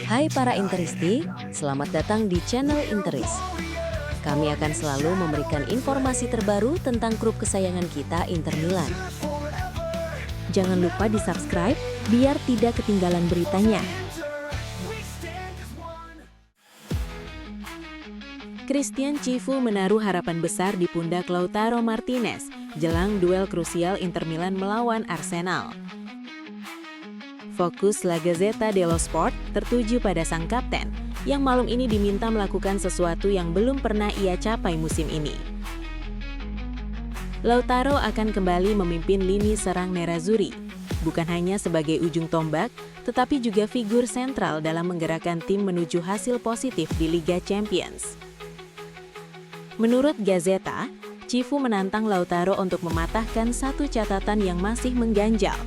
Hai para Interisti, selamat datang di channel Interis. Kami akan selalu memberikan informasi terbaru tentang klub kesayangan kita, Inter Milan. Jangan lupa di-subscribe biar tidak ketinggalan beritanya. Christian Cifu menaruh harapan besar di pundak Lautaro Martinez jelang duel krusial Inter Milan melawan Arsenal. Fokus La Gazzetta dello Sport tertuju pada sang kapten yang malam ini diminta melakukan sesuatu yang belum pernah ia capai musim ini. Lautaro akan kembali memimpin lini serang Nerazzurri, bukan hanya sebagai ujung tombak, tetapi juga figur sentral dalam menggerakkan tim menuju hasil positif di Liga Champions. Menurut Gazzetta, Cifu menantang Lautaro untuk mematahkan satu catatan yang masih mengganjal.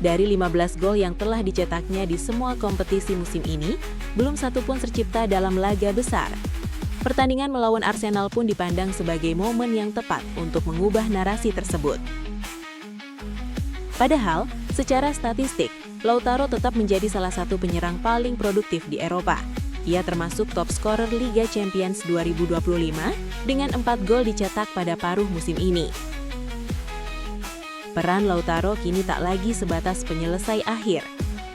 Dari 15 gol yang telah dicetaknya di semua kompetisi musim ini, belum satu pun tercipta dalam laga besar. Pertandingan melawan Arsenal pun dipandang sebagai momen yang tepat untuk mengubah narasi tersebut. Padahal, secara statistik, Lautaro tetap menjadi salah satu penyerang paling produktif di Eropa. Ia termasuk top scorer Liga Champions 2025 dengan 4 gol dicetak pada paruh musim ini. Peran Lautaro kini tak lagi sebatas penyelesai akhir.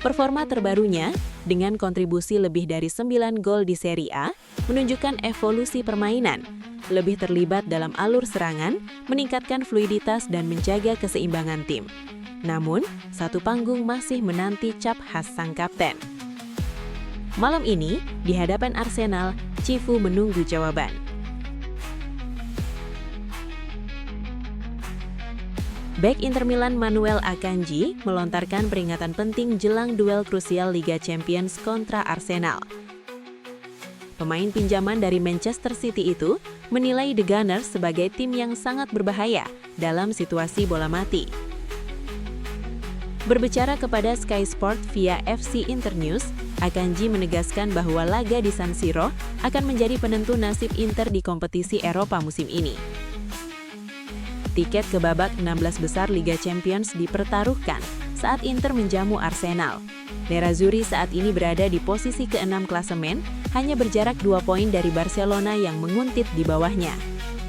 Performa terbarunya, dengan kontribusi lebih dari 9 gol di Serie A, menunjukkan evolusi permainan, lebih terlibat dalam alur serangan, meningkatkan fluiditas dan menjaga keseimbangan tim. Namun, satu panggung masih menanti cap khas sang kapten. Malam ini, di hadapan Arsenal, Cifu menunggu jawaban. Bek Inter Milan Manuel Akanji melontarkan peringatan penting jelang duel krusial Liga Champions kontra Arsenal. Pemain pinjaman dari Manchester City itu menilai The Gunners sebagai tim yang sangat berbahaya dalam situasi bola mati. Berbicara kepada Sky Sport via FC Internews, Akanji menegaskan bahwa laga di San Siro akan menjadi penentu nasib Inter di kompetisi Eropa musim ini. Tiket ke babak 16 besar Liga Champions dipertaruhkan saat Inter menjamu Arsenal. Nerazzurri saat ini berada di posisi ke-6 klasemen, hanya berjarak 2 poin dari Barcelona yang menguntit di bawahnya.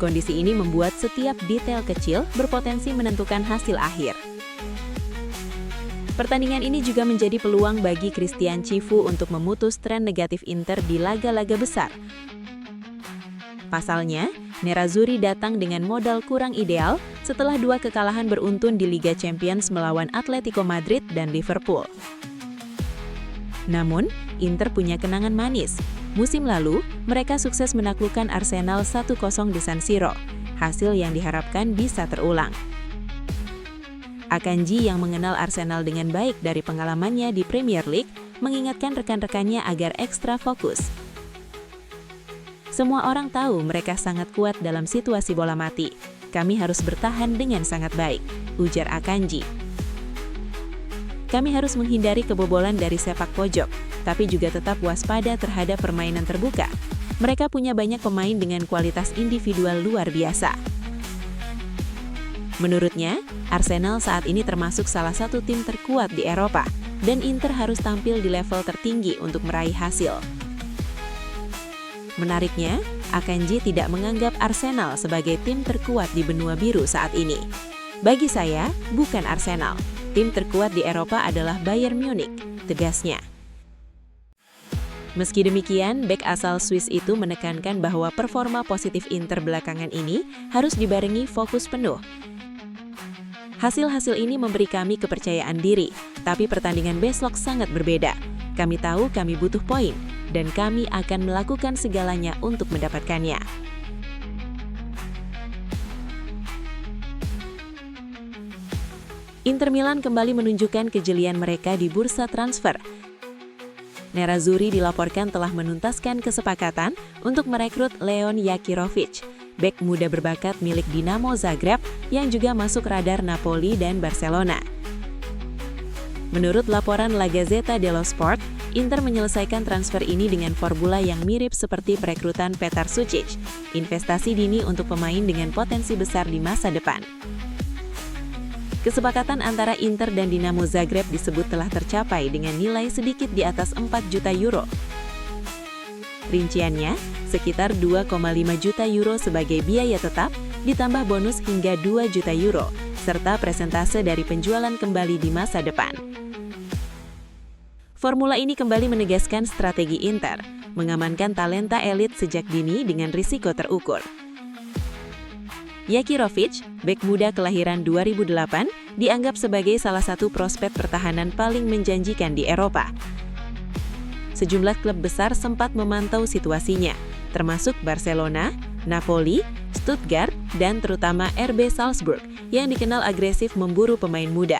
Kondisi ini membuat setiap detail kecil berpotensi menentukan hasil akhir. Pertandingan ini juga menjadi peluang bagi Christian Cifu untuk memutus tren negatif Inter di laga-laga besar. Pasalnya, Nerazzurri datang dengan modal kurang ideal setelah 2 kekalahan beruntun di Liga Champions melawan Atletico Madrid dan Liverpool. Namun, Inter punya kenangan manis. Musim lalu, mereka sukses menaklukkan Arsenal 1-0 di San Siro, hasil yang diharapkan bisa terulang. Akanji yang mengenal Arsenal dengan baik dari pengalamannya di Premier League, mengingatkan rekan-rekannya agar ekstra fokus. Semua orang tahu mereka sangat kuat dalam situasi bola mati. Kami harus bertahan dengan sangat baik, ujar Akanji. Kami harus menghindari kebobolan dari sepak pojok, tapi juga tetap waspada terhadap permainan terbuka. Mereka punya banyak pemain dengan kualitas individual luar biasa. Menurutnya, Arsenal saat ini termasuk salah satu tim terkuat di Eropa, dan Inter harus tampil di level tertinggi untuk meraih hasil. Menariknya, Akanji tidak menganggap Arsenal sebagai tim terkuat di benua biru saat ini. Bagi saya, bukan Arsenal. Tim terkuat di Eropa adalah Bayern Munich, tegasnya. Meski demikian, bek asal Swiss itu menekankan bahwa performa positif Inter belakangan ini harus dibarengi fokus penuh. Hasil-hasil ini memberi kami kepercayaan diri, tapi pertandingan besok sangat berbeda. Kami tahu kami butuh poin, dan kami akan melakukan segalanya untuk mendapatkannya. Inter Milan kembali menunjukkan kejelian mereka di bursa transfer. Nerazzurri dilaporkan telah menuntaskan kesepakatan untuk merekrut Leon Jakirovic, bek muda berbakat milik Dinamo Zagreb yang juga masuk radar Napoli dan Barcelona. Menurut laporan La Gazzetta dello Sport, Inter menyelesaikan transfer ini dengan formula yang mirip seperti perekrutan Petar Sučić, investasi dini untuk pemain dengan potensi besar di masa depan. Kesepakatan antara Inter dan Dinamo Zagreb disebut telah tercapai dengan nilai sedikit di atas 4 juta euro. Rinciannya, sekitar 2,5 juta euro sebagai biaya tetap, ditambah bonus hingga 2 juta euro, serta presentase dari penjualan kembali di masa depan. Formula ini kembali menegaskan strategi Inter, mengamankan talenta elit sejak dini dengan risiko terukur. Jakirovic, bek muda kelahiran 2008, dianggap sebagai salah satu prospek pertahanan paling menjanjikan di Eropa. Sejumlah klub besar sempat memantau situasinya, termasuk Barcelona, Napoli, Stuttgart, dan terutama RB Salzburg yang dikenal agresif memburu pemain muda.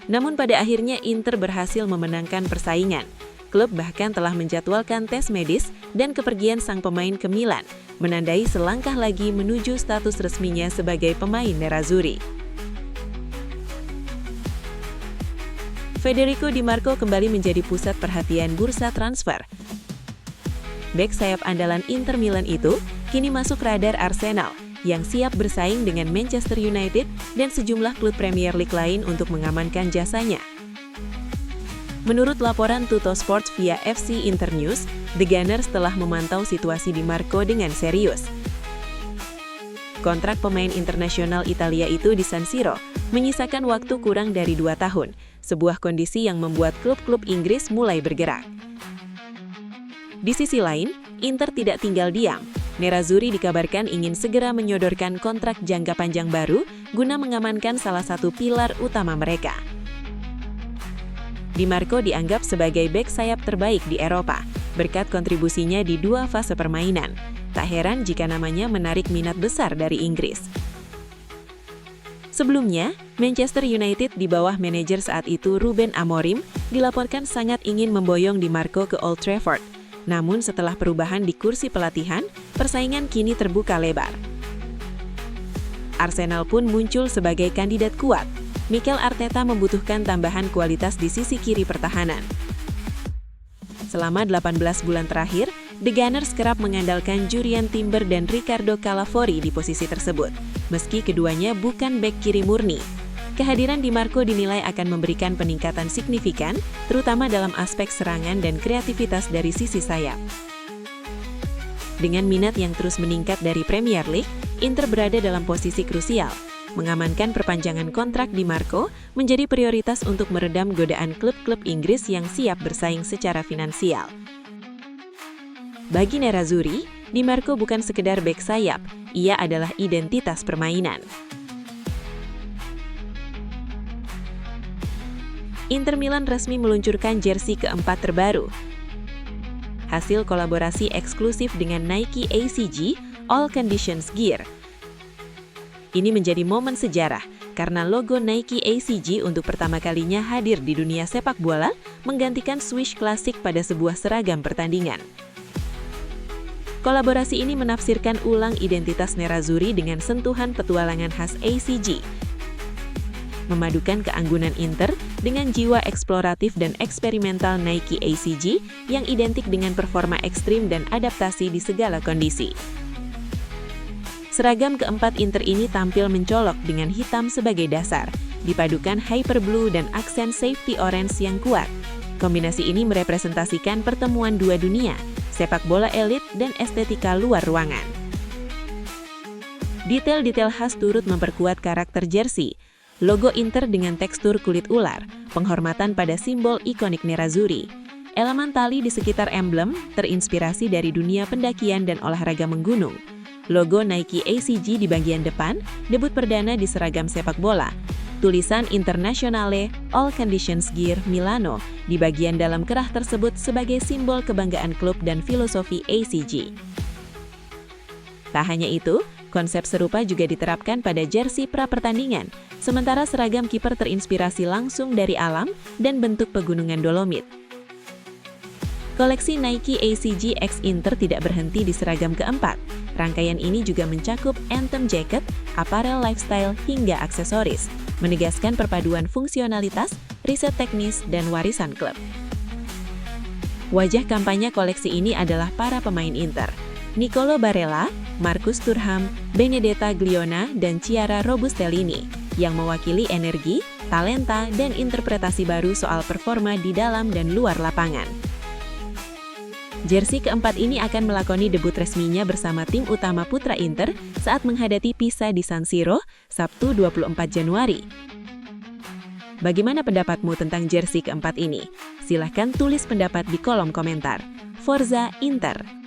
Namun pada akhirnya Inter berhasil memenangkan persaingan. Klub bahkan telah menjadwalkan tes medis dan kepergian sang pemain ke Milan, menandai selangkah lagi menuju status resminya sebagai pemain Nerazzurri. Federico Di Marco kembali menjadi pusat perhatian bursa transfer. Bek sayap andalan Inter Milan itu kini masuk radar Arsenal, yang siap bersaing dengan Manchester United dan sejumlah klub Premier League lain untuk mengamankan jasanya. Menurut laporan Tuttosport via FC Internews, The Gunners telah memantau situasi Di Marco dengan serius. Kontrak pemain internasional Italia itu di San Siro menyisakan waktu kurang dari 2 tahun, sebuah kondisi yang membuat klub-klub Inggris mulai bergerak. Di sisi lain, Inter tidak tinggal diam. Nerazzurri dikabarkan ingin segera menyodorkan kontrak jangka panjang baru guna mengamankan salah satu pilar utama mereka. Di Marco dianggap sebagai bek sayap terbaik di Eropa, berkat kontribusinya di 2 fase permainan. Tak heran jika namanya menarik minat besar dari Inggris. Sebelumnya, Manchester United di bawah manajer saat itu Ruben Amorim dilaporkan sangat ingin memboyong Di Marco ke Old Trafford. Namun setelah perubahan di kursi pelatihan, persaingan kini terbuka lebar. Arsenal pun muncul sebagai kandidat kuat. Mikel Arteta membutuhkan tambahan kualitas di sisi kiri pertahanan. Selama 18 bulan terakhir, The Gunners kerap mengandalkan Jurriën Timber dan Riccardo Calafori di posisi tersebut, meski keduanya bukan bek kiri murni. Kehadiran Di Marco dinilai akan memberikan peningkatan signifikan, terutama dalam aspek serangan dan kreativitas dari sisi sayap. Dengan minat yang terus meningkat dari Premier League, Inter berada dalam posisi krusial. Mengamankan perpanjangan kontrak Di Marco menjadi prioritas untuk meredam godaan klub-klub Inggris yang siap bersaing secara finansial. Bagi Nerazzurri, Di Marco bukan sekedar bek sayap, ia adalah identitas permainan. Inter Milan resmi meluncurkan jersey keempat terbaru. Hasil kolaborasi eksklusif dengan Nike ACG, All Conditions Gear. Ini menjadi momen sejarah karena logo Nike ACG untuk pertama kalinya hadir di dunia sepak bola, menggantikan Swiss Classic pada sebuah seragam pertandingan. Kolaborasi ini menafsirkan ulang identitas Nerazzurri dengan sentuhan petualangan khas ACG. Memadukan keanggunan Inter dengan jiwa eksploratif dan eksperimental Nike ACG yang identik dengan performa ekstrim dan adaptasi di segala kondisi. Seragam keempat Inter ini tampil mencolok dengan hitam sebagai dasar, dipadukan hyper blue dan aksen safety orange yang kuat. Kombinasi ini merepresentasikan pertemuan dua dunia, sepak bola elit dan estetika luar ruangan. Detail-detail khas turut memperkuat karakter jersey. Logo Inter dengan tekstur kulit ular, penghormatan pada simbol ikonik Nerazzurri. Elemen tali di sekitar emblem terinspirasi dari dunia pendakian dan olahraga menggunung. Logo Nike ACG di bagian depan, debut perdana di seragam sepak bola. Tulisan Internazionale All Conditions Gear Milano di bagian dalam kerah tersebut sebagai simbol kebanggaan klub dan filosofi ACG. Tak hanya itu, konsep serupa juga diterapkan pada jersey pra-pertandingan, sementara seragam kiper terinspirasi langsung dari alam dan bentuk pegunungan Dolomit. Koleksi Nike ACG X Inter tidak berhenti di seragam keempat. Rangkaian ini juga mencakup anthem jacket, aparel lifestyle, hingga aksesoris, menegaskan perpaduan fungsionalitas, riset teknis, dan warisan klub. Wajah kampanye koleksi ini adalah para pemain Inter, Nicolo Barella, Marcus Thuram, Benedetta Gliona, dan Chiara Robustellini. yang mewakili energi, talenta, dan interpretasi baru soal performa di dalam dan luar lapangan. Jersey keempat ini akan melakoni debut resminya bersama tim utama putra Inter saat menghadapi Pisa di San Siro, Sabtu 24 Januari. Bagaimana pendapatmu tentang jersey keempat ini? Silahkan tulis pendapat di kolom komentar. Forza Inter!